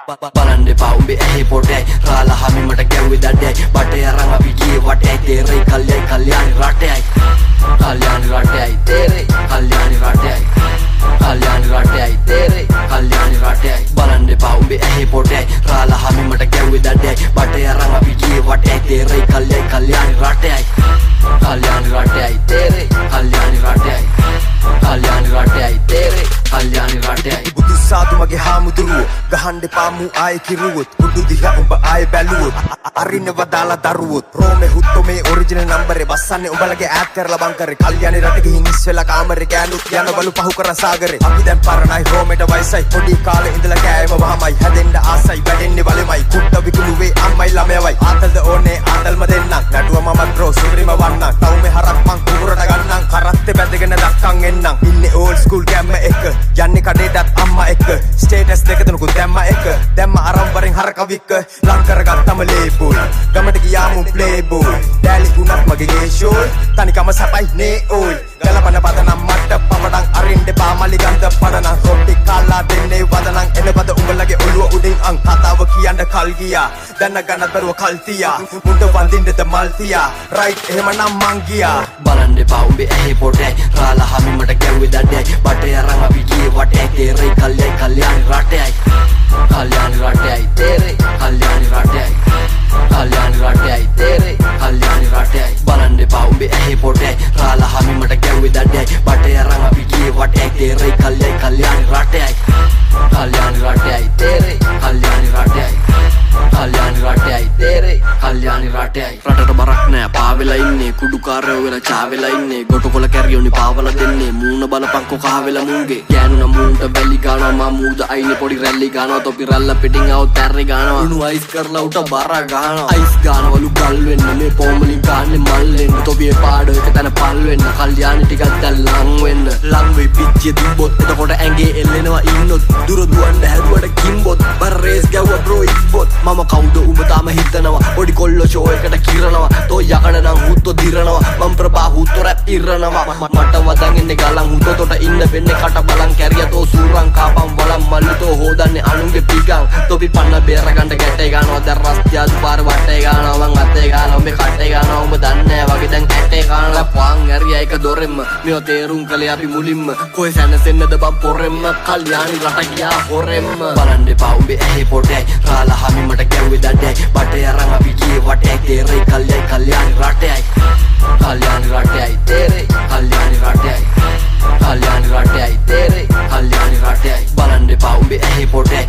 බලන්න එපා උඹේ ඇහි පොටේ රාලා හැමි මට ගැව්වේ දඩේ බටේ අරන් අපි ගියේ වටේ තේරෙයි කල්යාණි රටේයි කල්යාණි රටේයි තේරෙයි කල්යාණි රටේයි කල්යාණි රටේයි තේරෙයි කල්යාණි රටේයි බලන්න එපා උඹේ ඇහි පොටේ රාලා හැමි මට ගැව්වේ දඩේ බටේ අරන් අපි ගියේ වටේ තේරෙයි කල්යාණි රටේයි කල්යාණි රටේයි තේරෙයි කල්යාණි රටේයි කල්යාණි රටේයි තේරෙයි කල්යාණි රටේයි බුදුසාදු මගේ හාමුදුරුවෝ ගහන්න එපා මූ ආයේ කිරුවොත් උඩු දිහා උඹ ආයේ බැලුවොත් අරින්න වදාලා දරුවොත් රෝමේ හුත්තෝ මේ ඔරිජිනල් නම්බරේ බස්සන්නේ උඹලගේ ඈඩ් කරලා බං කරේ කල්යාණි රට ගිහින් ඉස් වෙලා කාමරේ ගෑනුත් යනවලු පහු කරන් සාගරේ අපි දැන් පරණයි රෝමේට වයසයි පොඩි කාලේ ඉඳලා කෑම වහමයි හැදෙන්න ආසයි වැඩෙන්නේ වලෙමයි කුට්ට විකුණුවේ අම්මයි ළමයවයි ආතල්ද ඕනේ ආතල්ම දෙන්නම් නඩුව මමත් රෝ සුරිම වන්නම් තවුමේ හරක් මං කුඹුරට ගන්නම් කරත්තේ බැඳගෙන දක්කන් එන්නම් ඉන්නේ ඕල්ඩ් ස්කූල් කැම්ම එක යන්නේ කඩේටත් අම්මා එක්ක ස්ටේටස් දෙක තුනකුත් දැම්ම එක දැම්ම අරන් වරෙන් හරක වික්ක ලං කරගත්තම ලේබල් ගමට ගියාම ප්ලේ බෝයි ඩෑලි ගුණත් මගේ ගේෂෝයි තනිකම සපයි නේ ඕයි ගලපන පදනම් මට පවඩන් අරින්න එපා මලි ගඳ පදනම් රොටි කාලා දෙන්නේ වදනම් එන පද උඹලගේ ඔළුව උඩින් අං කතාව කියන්න කල් ගියා දැන ගන්නත් බරුව කල් තියා මුණ්ඩ වඳින්නද මල් තියා රයිට් එහෙමනම් මං ගියා බලන්න එපා උඹේ ඇහි පොටේ රාලා හැමි මට ගැව්වේ දඩේ බටේ අරන් අපි ගියේ වටේ තේරෙයි කල්යාණි රටේයි කල්යාණි රටේයි තේරෙයි කල්යාණි රටේයි කල්යාණි රටේයි තේරෙයි කල්යාණි රටේයි බලන්න එපා උඹේ ඇහි පොටේ රාලා හැමි මට ගැව්වේ දඩේ බටේ අරන් අපි ගියේ වටේ තේරෙයි කල්යාණි රටේයි කල්යාණි රටේයි තේරෙයි කල්යාණි රටේයි කල්යාණි රටේයි තේරෙයි කල්යාණි රටේයි රටට බරක් නෑ පාවෙලා ඉන්නේ කුඩුකාරයෝ වෙලා චාවෙලා ඉන්නේ ගොටකොල කැරියෝනි පාවලා දෙන්නේ මූණ බලපංකෝ කහවෙලා මුංගේ ගෑනුන මූණට වැලි ගානවා මා මූද අයිනේ පොඩි රැල්ලි ගානවා තොපි රැල්ල පිටින් આવුත් තැරි ගානවා උණු අයිස් කරලා උට බර ගානවා අයිස් ගානවලු ගල් වෙන්න මේ පොම්මලින් ගාන්නේ මල් වෙන්න තොපියේ පාඩ එක තැන පල් වෙන්න කල්යාණි ටිකක් දැන් ලං වෙන්න ලං වෙයි පිච්චිය තිබ්බොත් එතකොට ඇඟේ එල්ලෙනවා ඉන්නොත් දුර දුවන්න හැදුවට කිම්බොත් බර රේස් ගැව්වා බ්‍රෝ ඉක්බොත් මම කවුද උඹ තාම හිතනවා පොඩි කොල්ලෝ ෂෝ එකට කිරනවා තෝ යකඩ නම් හුත්තෝ දිරනවා මම ප්‍රභා හුත්තෝ රැප් ඉරනවා මට වදන් ඉන්නේ ගලන් හුත්තෝ තොට ඉන්න වෙන්නේ කට බලන් කැරිය තෝ සූරන් කාපම් වලම් මල්ලු තෝ හොදන්නේ අනුන්ගේ පිගන් තොපි පන්න බේර ගන්න ගැටේ ගන්නවා දැන් රස්තියාදු පාර වටේ ගන්නවා මං අතේ ගන්නවා උඹේ කටේ ගන්නවා උඹ දන්නේ වගේ දැන් ඇටේ ගන්නවා පන් ඇරිය එක දොරෙම්ම මේව තේරුම් කළේ අපි මුලින්ම කොහෙ සැනසෙන්නද බම් පොරෙම්ම කල්යාණි රට ගියා හොරෙම්ම බලන්න එපා උඹේ ඇහි පොටේ රාලා හැමි මට ගැව්වේ දඩේ බටේ අරන් අපි ගියේ වටේ තේරෙයි කල්යාණි රටේයි කල්යාණි රටේයි තේරෙයි කල්යාණි රටේයි කල්යාණි රටේයි තේරෙයි කල්යාණි රටේයි බලන්න එපා උඹේ ඇහි පොටේ